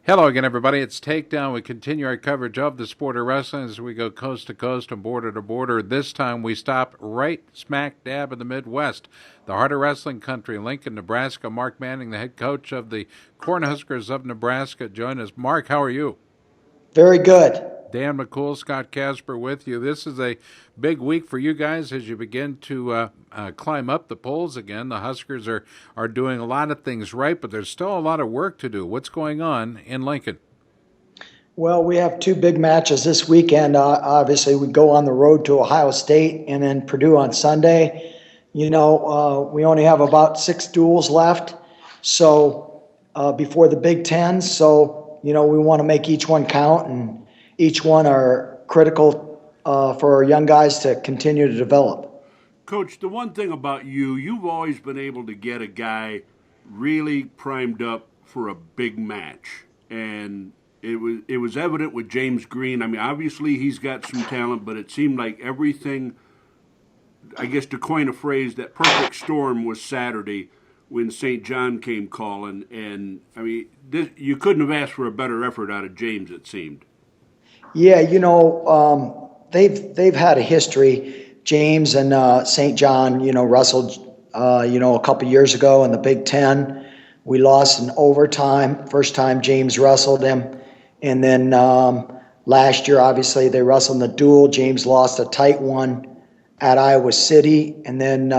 Hello again, everybody. It's Takedown. We continue our coverage of the sport of wrestling as we go coast to coast and border to border. This time we stop right smack dab in the Midwest, the heart of wrestling country, Lincoln, Nebraska. Mark Manning, the head coach of the Cornhuskers of Nebraska, join us. Mark, how are you? Very good. Dan McCool, Scott Casper with you. This is a big week for you guys as you begin to climb up the polls again. The Huskers are doing a lot of things right, but there's still a lot of work to do. What's going on in Lincoln? Well, we have two big matches this weekend. Obviously, we go on the road to Ohio State and then Purdue on Sunday. We only have about six duels left, so before the Big Ten. So, we want to make each one count, and each one are critical for our young guys to continue to develop. Coach, the one thing about you, you've always been able to get a guy really primed up for a big match. And it was evident with James Green. I mean, obviously he's got some talent, but it seemed like everything, I guess to coin a phrase, that perfect storm was Saturday when St. John came calling. And, I mean, you couldn't have asked for a better effort out of James, it seemed. Yeah, they've had a history. James and St. John, wrestled, a couple years ago in the Big Ten. We lost in overtime. First time James wrestled him. And then last year, obviously, they wrestled in the duel. James lost a tight one at Iowa City. And then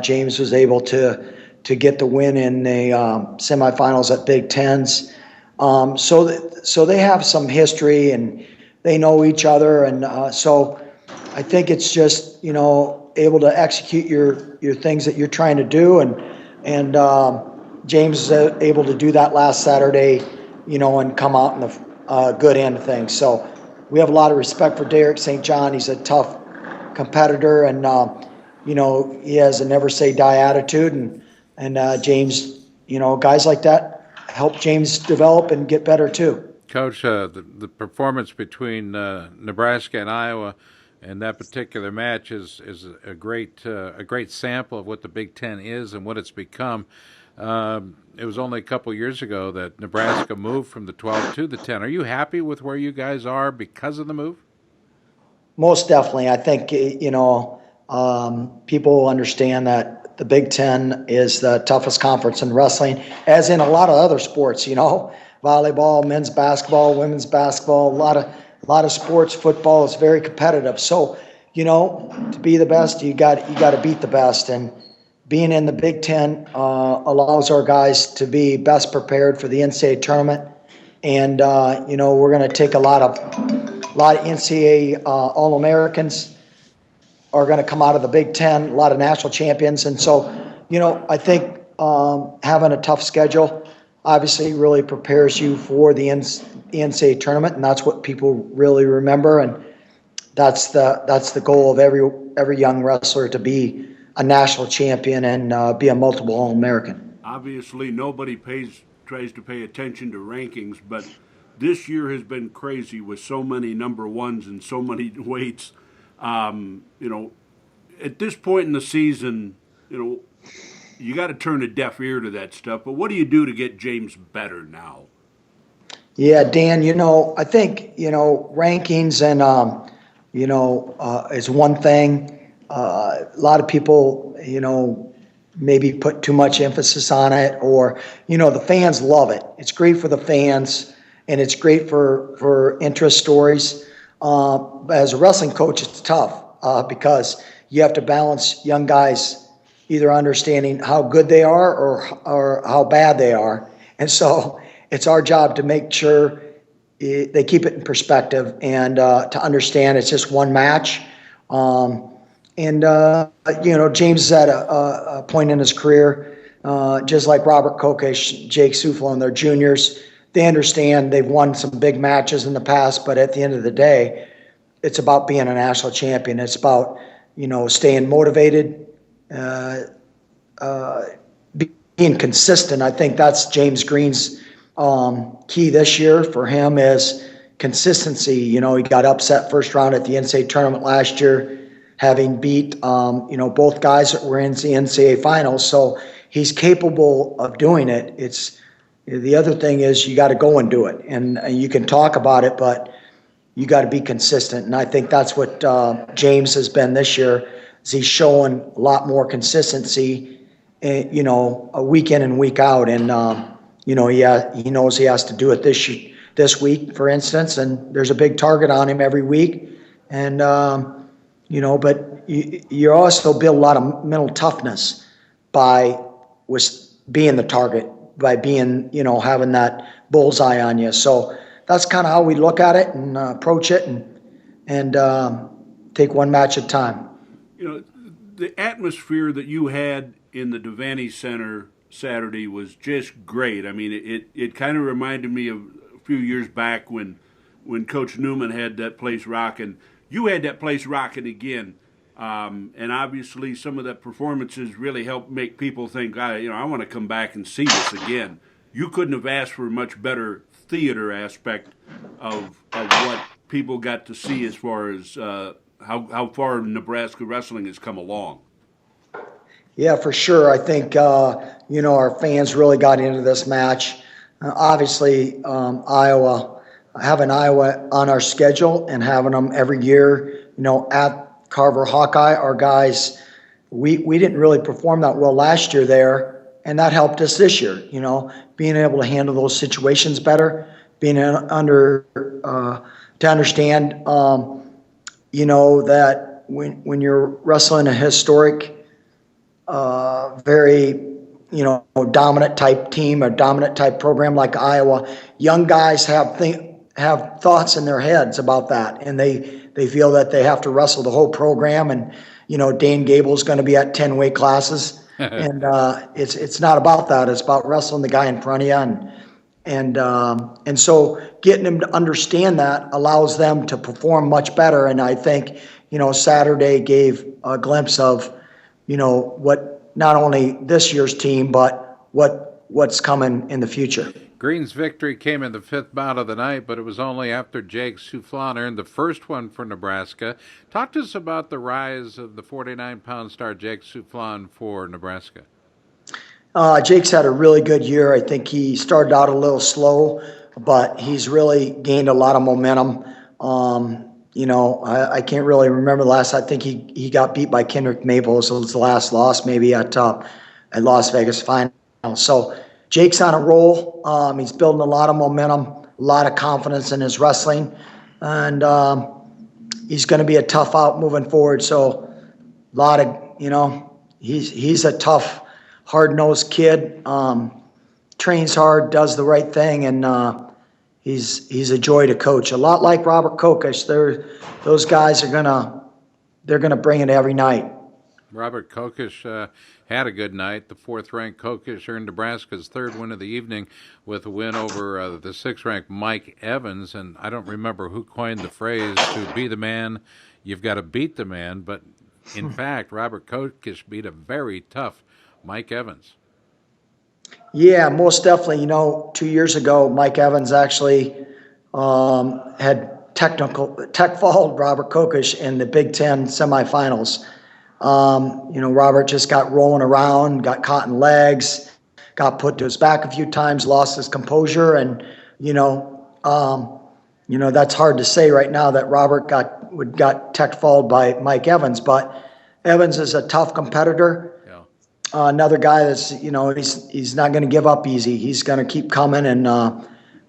James was able to get the win in the semifinals at Big Tens. So they have some history and they know each other. And so I think it's just, able to execute your things that you're trying to do. And James was able to do that last Saturday, and come out in the good end of things. So we have a lot of respect for Derek St. John. He's a tough competitor, and he has a never say die attitude. And James, guys like that help James develop and get better too. Coach, the performance between Nebraska and Iowa in that particular match is a great sample of what the Big Ten is and what it's become. It was only a couple years ago that Nebraska moved from the 12 to the 10. Are you happy with where you guys are because of the move? Most definitely. I think, people understand that the Big Ten is the toughest conference in wrestling, as in a lot of other sports, volleyball, men's basketball, women's basketball, a lot of sports. Football is very competitive. So, to be the best, you got to beat the best. And being in the Big Ten allows our guys to be best prepared for the NCAA tournament. And, we're going to take a lot of NCAA All-Americans are going to come out of the Big Ten, a lot of national champions. And so, I think having a tough schedule obviously really prepares you for the NCAA tournament, and that's what people really remember. And that's the goal of every young wrestler, to be a national champion and be a multiple All-American. Obviously, nobody tries to pay attention to rankings, but this year has been crazy with so many number ones and so many weights. At this point in the season, you got to turn a deaf ear to that stuff. But what do you do to get James better now? Yeah, Dan, I think, rankings and, is one thing. A lot of people, maybe put too much emphasis on it, or, the fans love it. It's great for the fans, and it's great for interest stories. As a wrestling coach, it's tough because you have to balance young guys either understanding how good they are or how bad they are. And so it's our job to make sure they keep it in perspective and to understand it's just one match. James is at a point in his career, just like Robert Kokesh, Jake Suflon, they're juniors. They understand they've won some big matches in the past, but at the end of the day, it's about being a national champion. It's about, staying motivated, being consistent. I think that's James Green's key this year for him is consistency. He got upset first round at the NCAA tournament last year, having beat, both guys that were in the NCAA finals. So he's capable of doing it. It's, The other thing is you got to go and do it, and you can talk about it, but you got to be consistent. And I think that's what James has been this year. Is he's showing a lot more consistency, a week in and week out, and he knows he has to do it this week, for instance, and there's a big target on him every week, and but you also build a lot of mental toughness by being the target, by being, having that bullseye on you. So that's kind of how we look at it and approach it, and take one match at a time. The atmosphere that you had in the Devaney Center Saturday was just great. I mean, it kind of reminded me of a few years back when Coach Newman had that place rocking. You had that place rocking again. And obviously, some of that performances really helped make people think, I want to come back and see this again. You couldn't have asked for a much better theater aspect of what people got to see as far as how far Nebraska wrestling has come along. Yeah, for sure. I think, our fans really got into this match. Obviously, having Iowa on our schedule and having them every year, at Carver Hawkeye, our guys, we didn't really perform that well last year there, and that helped us this year, being able to handle those situations better, being to understand, that when you're wrestling a historic, very, dominant type team, a dominant type program like Iowa, young guys have thoughts in their heads about that, and they feel that they have to wrestle the whole program, and Dane Gable's going to be at 10 weight classes, and it's not about that. It's about wrestling the guy in front of you, and so getting them to understand that allows them to perform much better. And I think Saturday gave a glimpse of what not only this year's team, but what's coming in the future. Green's victory came in the fifth bout of the night, but it was only after Jake Soufflon earned the first one for Nebraska. Talk to us about the rise of the 49-pound star Jake Soufflon for Nebraska. Jake's had a really good year. I think he started out a little slow, but he's really gained a lot of momentum. I can't really remember the last. I think he got beat by Kendrick Maples. So it was the last loss, maybe at Las Vegas Final. So Jake's on a roll. He's building a lot of momentum, a lot of confidence in his wrestling, and he's going to be a tough out moving forward. So a lot of, he's a tough, hard-nosed kid. Trains hard, does the right thing, and he's a joy to coach. A lot like Robert Kokesh. Those guys they're gonna bring it every night. Robert Kokesh had a good night. The fourth-ranked Kokesh earned Nebraska's third win of the evening with a win over the sixth-ranked Mike Evans. And I don't remember who coined the phrase, to be the man, you've got to beat the man. But in fact, Robert Kokesh beat a very tough Mike Evans. Yeah, most definitely. 2 years ago, Mike Evans actually had tech fouled Robert Kokesh in the Big Ten semifinals. Robert just got rolling around, got caught in legs, got put to his back a few times, lost his composure, and that's hard to say right now that Robert got tech fouled by Mike Evans, but Evans is a tough competitor. Another guy that's, he's not going to give up easy. He's going to keep coming. And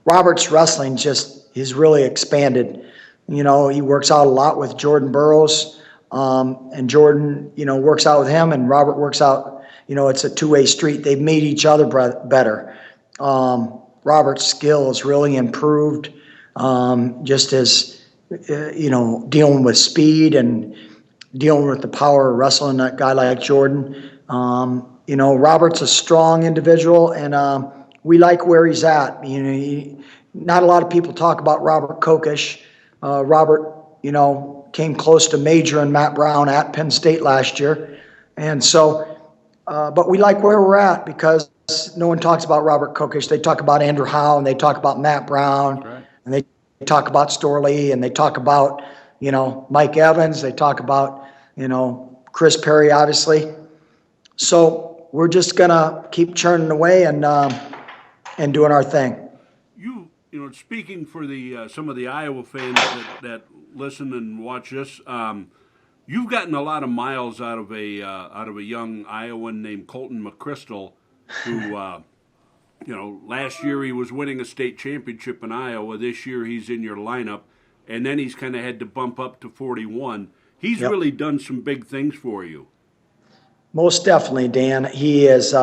Robert's wrestling he's really expanded. He works out a lot with Jordan Burroughs, and Jordan, works out with him, and Robert works out. It's a two-way street. They've made each other better. Robert's skill has really improved, just as, dealing with speed and dealing with the power of wrestling a guy like Jordan. Robert's a strong individual, and we like where he's at. Not a lot of people talk about Robert Kokesh. Robert, came close to majoring Matt Brown at Penn State last year, and so, but we like where we're at because no one talks about Robert Kokesh. They talk about Andrew Howe, and they talk about Matt Brown, right, and they talk about Storley, and they talk about Mike Evans. They talk about Chris Perry, obviously. So we're just going to keep churning away, and and doing our thing. Speaking for the some of the Iowa fans that listen and watch this, you've gotten a lot of miles out of a young Iowan named Colton McChrystal, who last year he was winning a state championship in Iowa. This year he's in your lineup, and then he's kind of had to bump up to 41. He's Yep. really done some big things for you. Most definitely, Dan. He is,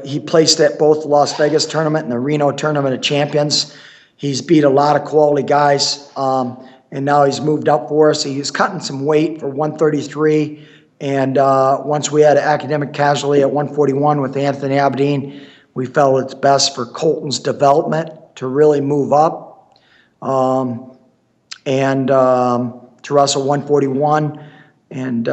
he placed at both the Las Vegas tournament and the Reno tournament of champions. He's beat a lot of quality guys, and now he's moved up for us. He's cutting some weight for 133, and once we had an academic casualty at 141 with Anthony Aberdeen, we felt it's best for Colton's development to really move up and to wrestle 141. And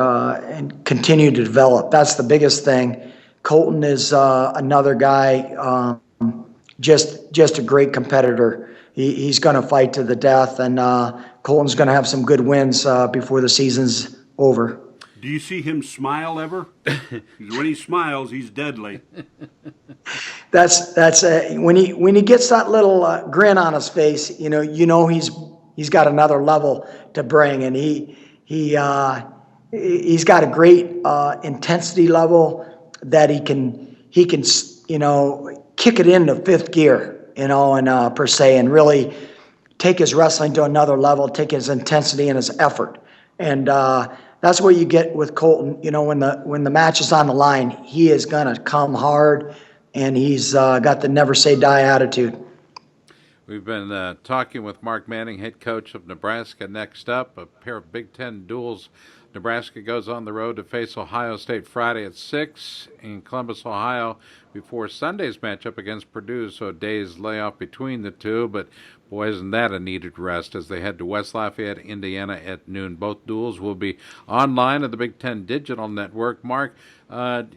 continue to develop. That's the biggest thing. Colton is another guy, just a great competitor. He's going to fight to the death, and Colton's going to have some good wins before the season's over. Do you see him smile ever? 'Cause when he smiles, he's deadly. That's when he gets that little grin on his face. He's got another level to bring, and he's got a great intensity level that he can kick it into fifth gear, and per se, and really take his wrestling to another level, take his intensity and his effort, and that's what you get with Colton. When the match is on the line, he is gonna come hard, and he's got the never say die attitude. We've been talking with Mark Manning, head coach of Nebraska. Next up, a pair of Big Ten duels. Nebraska goes on the road to face Ohio State Friday at 6 in Columbus, Ohio, before Sunday's matchup against Purdue, so a day's layoff between the two. But, boy, isn't that a needed rest as they head to West Lafayette, Indiana at noon. Both duels will be online at the Big Ten Digital Network. Mark,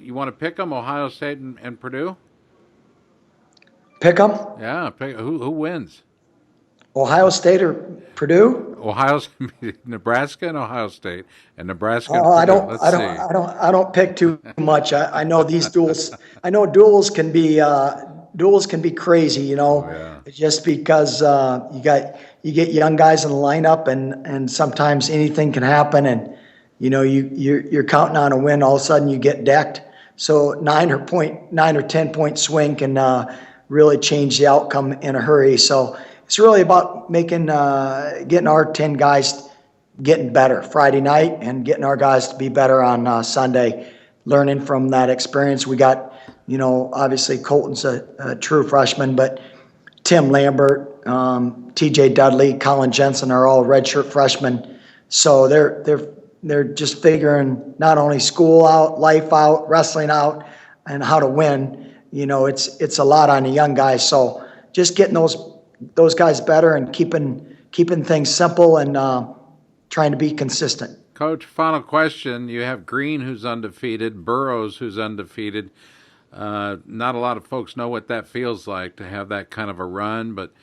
you want to pick them, Ohio State and Purdue? Pick 'em? Yeah, who wins? Ohio State or Purdue? Nebraska and Ohio State, and Nebraska. Oh, and Purdue. I don't pick too much. I know these duels. I know duels can be crazy. Yeah. Just because you get young guys in the lineup, and sometimes anything can happen, and you're counting on a win. All of a sudden, you get decked. So 9 or 10 point swing can really change the outcome in a hurry. So it's really about getting our 10 guys getting better Friday night and getting our guys to be better on Sunday, learning from that experience. We got, obviously Colton's a true freshman, but Tim Lambert, TJ Dudley, Colin Jensen are all redshirt freshmen. So they're just figuring not only school out, life out, wrestling out, and how to win. It's a lot on the young guys. So just getting those guys better and keeping things simple and trying to be consistent. Coach, final question. You have Green, who's undefeated, Burroughs, who's undefeated. Not a lot of folks know what that feels like to have that kind of a run, but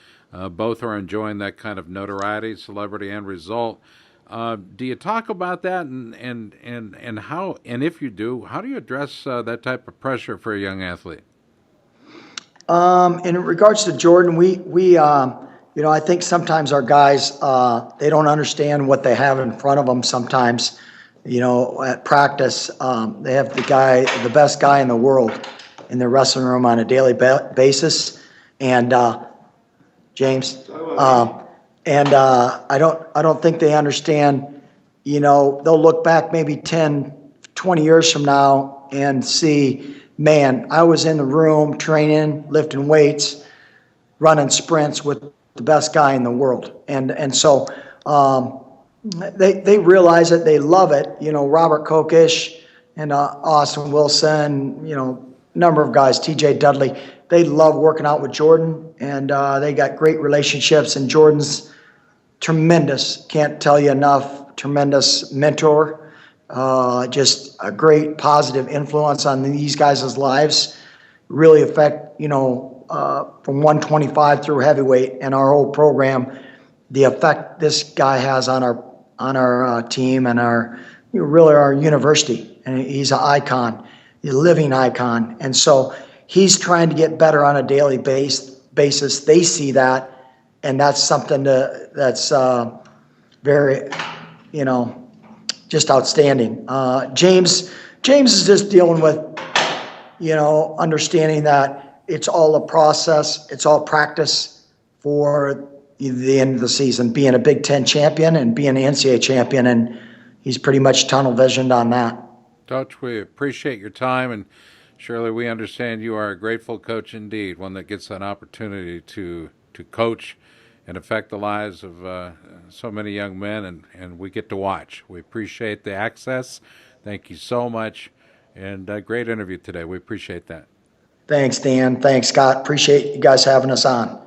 both are enjoying that kind of notoriety, celebrity, and result. Do you talk about that, and how, and if you do, how do you address that type of pressure for a young athlete? In regards to Jordan, we I think sometimes our guys, they don't understand what they have in front of them sometimes. At practice, they have the best guy in the world in their wrestling room on a daily basis. And James, I don't think they understand, they'll look back maybe 10, 20 years from now and see, man, I was in the room training, lifting weights, running sprints with the best guy in the world. And so they realize it, they love it. Robert Kokish and Austin Wilson, number of guys, TJ Dudley, they love working out with Jordan, and they got great relationships, and Jordan's tremendous, can't tell you enough, tremendous mentor. Just a great positive influence on these guys' lives, really affect, from 125 through heavyweight and our whole program, the effect this guy has on our team and really our university. And he's an icon, he's a living icon. And so he's trying to get better on a daily basis. They see that, and that's something that's very, you know, just outstanding. James is just dealing with, understanding that it's all a process, it's all practice for the end of the season, being a Big Ten champion and being an NCAA champion, and he's pretty much tunnel visioned on that. Coach, we appreciate your time, and surely we understand you are a grateful coach indeed, one that gets an opportunity to coach and affect the lives of so many young men, and we get to watch. We appreciate the access. Thank you so much, and great interview today. We appreciate that. Thanks, Dan. Thanks, Scott. Appreciate you guys having us on.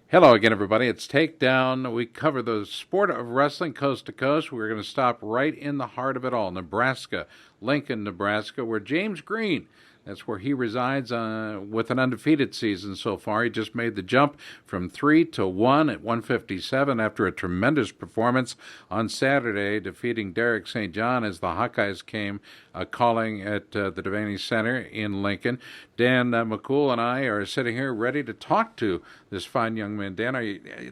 Hello again, everybody. It's Takedown. We cover the sport of wrestling coast to coast. We're going to stop right in the heart of it all, Nebraska, Lincoln, Nebraska, where James Green, that's where he resides with an undefeated season so far. He just made the jump from 3 to 1 at 157 after a tremendous performance on Saturday, defeating Derek St. John as the Hawkeyes came calling at the Devaney Center in Lincoln. Dan McCool and I are sitting here ready to talk to this fine young man. Dan,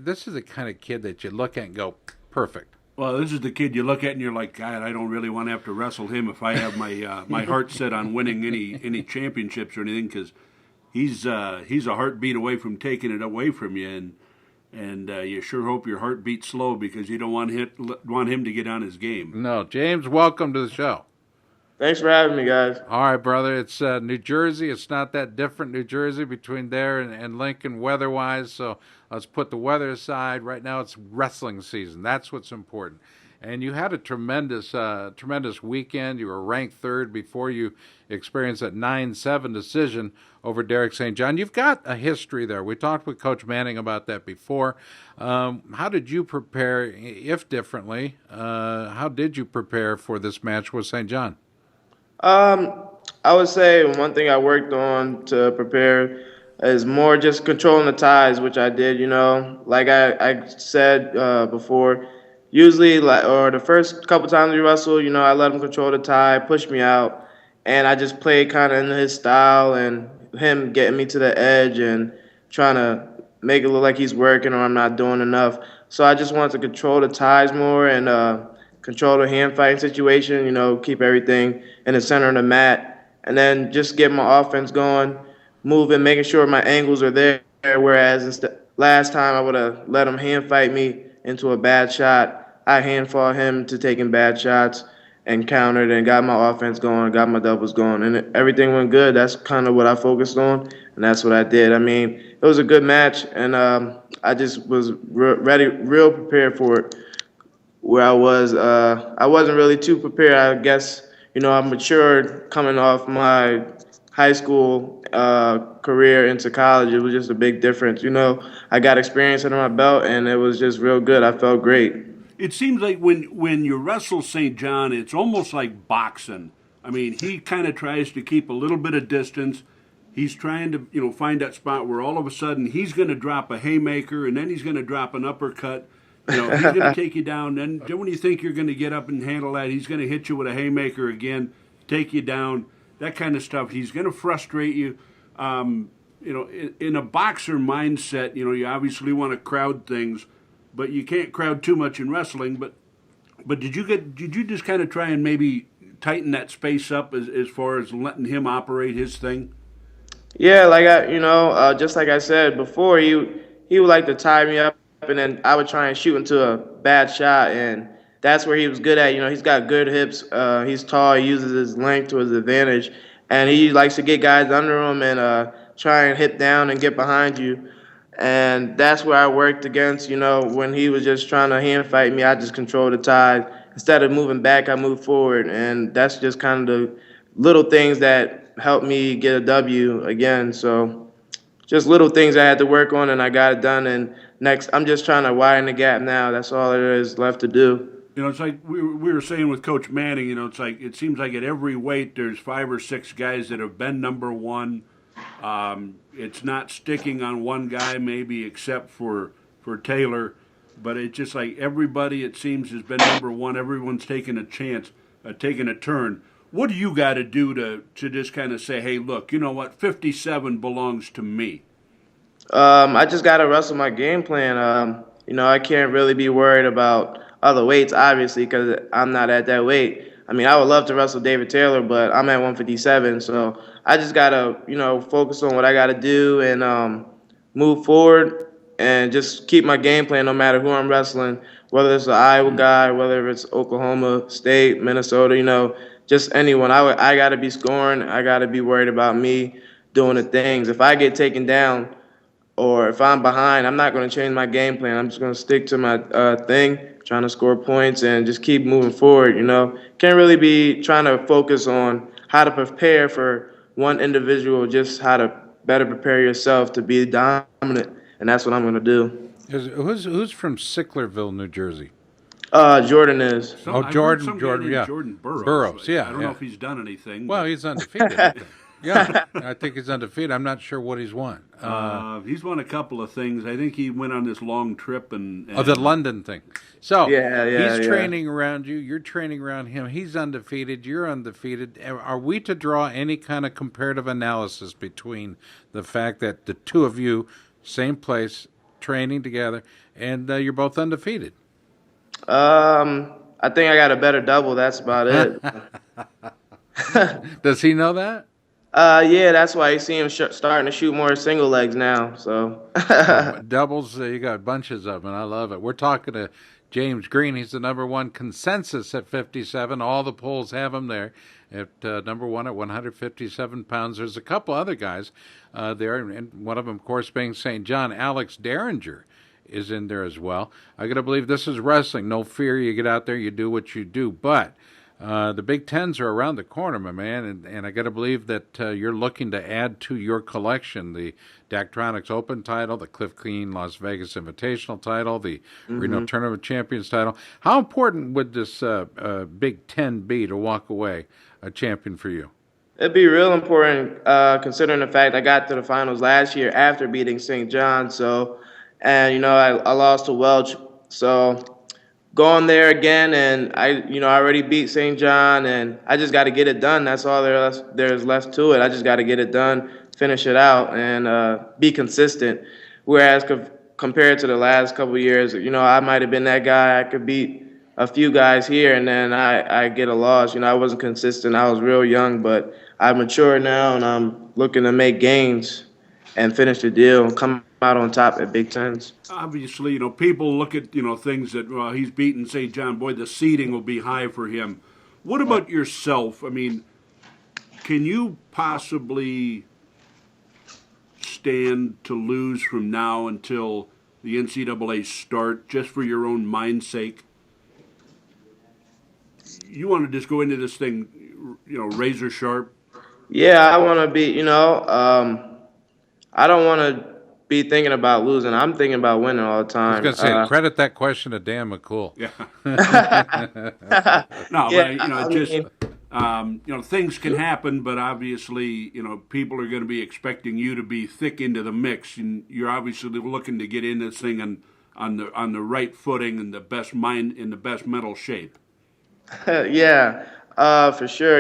this is the kind of kid that you look at and go, perfect. Well, this is the kid you look at and you're like, God, I don't really want to have to wrestle him if I have my my heart set on winning any championships or anything, because he's a heartbeat away from taking it away from you, and you sure hope your heart beats slow because you don't want him to get on his game. No, James, welcome to the show. Thanks for having me, guys. All right, brother. It's New Jersey. It's not that different, New Jersey, between there and Lincoln weather-wise. So let's put the weather aside. Right now it's wrestling season. That's what's important. And you had a tremendous weekend. You were ranked third before you experienced that 9-7 decision over Derek St. John. You've got a history there. We talked with Coach Manning about that before. How did you prepare, if differently, how did you prepare for this match with St. John? I would say one thing I worked on to prepare is more just controlling the ties, which I did, like I said before. Usually, or the first couple times we wrestle, I let him control the tie, push me out, and I just played kind of in his style and him getting me to the edge and trying to make it look like he's working or I'm not doing enough. So I just wanted to control the ties more and control the hand fighting situation, keep everything in the center of the mat, and then just get my offense going, moving, making sure my angles are there. Whereas last time I would have let him hand fight me into a bad shot. I hand fought him to taking bad shots and countered and got my offense going, got my doubles going, and everything went good. That's kind of what I focused on, and that's what I did. I mean, it was a good match, and I just was real prepared for it. Where I wasn't really too prepared. I guess, I matured coming off my high school career into college. It was just a big difference. I got experience under my belt, and it was just real good. I felt great. It seems like when you wrestle St. John, it's almost like boxing. I mean, he kind of tries to keep a little bit of distance. He's trying to, find that spot where all of a sudden he's going to drop a haymaker, and then he's going to drop an uppercut. He's going to take you down. Then when you think you're going to get up and handle that, he's going to hit you with a haymaker again, take you down, that kind of stuff. He's going to frustrate you. In a boxer mindset, you obviously want to crowd things, but you can't crowd too much in wrestling. But did you just kind of try and maybe tighten that space up as far as letting him operate his thing? Yeah, just like I said before, he would like to tie me up, and then I would try and shoot into a bad shot, and that's where he was good at. He's got good hips. He's tall. He uses his length to his advantage, and he likes to get guys under him and try and hit down and get behind you. And that's where I worked against. When he was just trying to hand fight me, I just controlled the tide. Instead of moving back, I moved forward, and that's just kind of the little things that helped me get a W again. So just little things I had to work on, and I got it done. And next, I'm just trying to widen the gap now. That's all there is left to do. It's like we were saying with Coach Manning, it's like it seems like at every weight there's 5 or 6 guys that have been number one. It's not sticking on one guy maybe except for Taylor, but it's just like everybody, it seems, has been number one. Everyone's taking a chance, taking a turn. What do you got to do to just kind of say, hey, look, you know what, 57 belongs to me? I just gotta wrestle my game plan. I can't really be worried about other weights, obviously, because I'm not at that weight. I mean, I would love to wrestle David Taylor, but I'm at 157, so I just gotta, focus on what I gotta do and move forward and just keep my game plan no matter who I'm wrestling, whether it's an Iowa guy, whether it's Oklahoma State, Minnesota, just anyone. I gotta be scoring. I gotta be worried about me doing the things. If I get taken down or if I'm behind, I'm not going to change my game plan. I'm just going to stick to my thing, trying to score points and just keep moving forward. Can't really be trying to focus on how to prepare for one individual, just how to better prepare yourself to be dominant, and that's what I'm going to do. Who's from Sicklerville, New Jersey? Jordan is. Oh, I've heard some Jordan, guy named yeah. Jordan Burroughs. Burroughs, yeah, I don't know yeah. if he's done anything. Well, he's undefeated, I think. Yeah, I think he's undefeated. I'm not sure what he's won. He's won a couple of things. I think he went on this long trip and The London thing. So Yeah, he's yeah. training around you. You're training around him. He's undefeated. You're undefeated. Are we to draw any kind of comparative analysis between the fact that the two of you, same place, training together, and you're both undefeated? I think I got a better double. That's about it. Does he know that? Yeah, that's why you see him starting to shoot more single legs now. So. Doubles, you got bunches of them, and I love it. We're talking to James Green. He's the number one consensus at 57. All the polls have him there at number one at 157 pounds. There's a couple other guys there, and one of them, of course, being St. John. Alex Derringer is in there as well. I got to believe this is wrestling. No fear. You get out there, you do what you do. But the Big Tens are around the corner, my man, and I got to believe that you're looking to add to your collection the Daktronics Open title, the Cliff Keen Las Vegas Invitational title, the Reno Tournament of Champions title. How important would this Big Ten be to walk away a champion for you? It'd be real important, considering the fact I got to the finals last year after beating St. John. So, and I lost to Welch. So, going there again, and I already beat St. John, and I just got to get it done. That's all there's left to it. I just got to get it done, finish it out, and be consistent. Whereas compared to the last couple of years, I might have been that guy. I could beat a few guys here, and then I get a loss. I wasn't consistent. I was real young, but I'm mature now, and I'm looking to make gains and finish the deal and come out on top at Big Tens. obviously, people look at, things that, well, he's beaten St. John. Boy, the seeding will be high for him. What about yourself? I mean, can you possibly stand to lose from now until the NCAA start just for your own mind's sake? You want to just go into this thing, razor sharp? Yeah, I want to be, I don't want to be thinking about losing. I'm thinking about winning all the I was time. going to say, credit that question to Dan McCool. Yeah. No, Yeah, but things can happen, but obviously, people are going to be expecting you to be thick into the mix, and you're obviously looking to get in this thing on the right footing and the best mind in the best mental shape. yeah, for sure.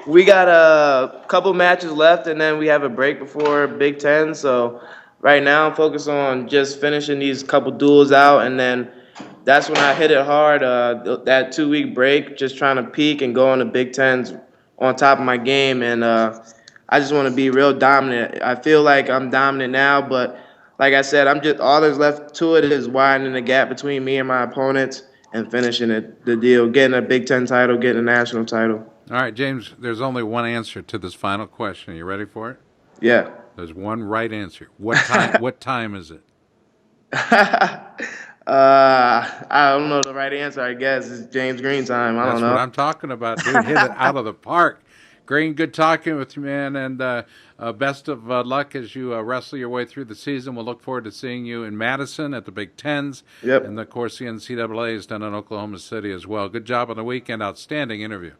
We got a couple matches left, and then we have a break before Big Ten. So right now, I'm focused on just finishing these couple duels out, and then that's when I hit it hard. That 2-week break, just trying to peak and go on the Big Tens on top of my game, and I just want to be real dominant. I feel like I'm dominant now, but like I said, I'm just all that's left to it is widening the gap between me and my opponents and finishing the deal, getting a Big Ten title, getting a national title. All right, James, there's only one answer to this final question. Are you ready for it? Yeah. There's one right answer. What time? What time is it? I don't know the right answer. I guess it's James Green time. I That's don't know. what I'm talking about, dude. Hit it out of the park. Green, good talking with you, man, and best of luck as you wrestle your way through the season. We'll look forward to seeing you in Madison at the Big Tens. Yep. And, of course, the NCAA is done in Oklahoma City as well. Good job on the weekend. Outstanding interview.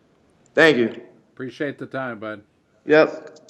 Thank you. Appreciate the time, bud. Yep.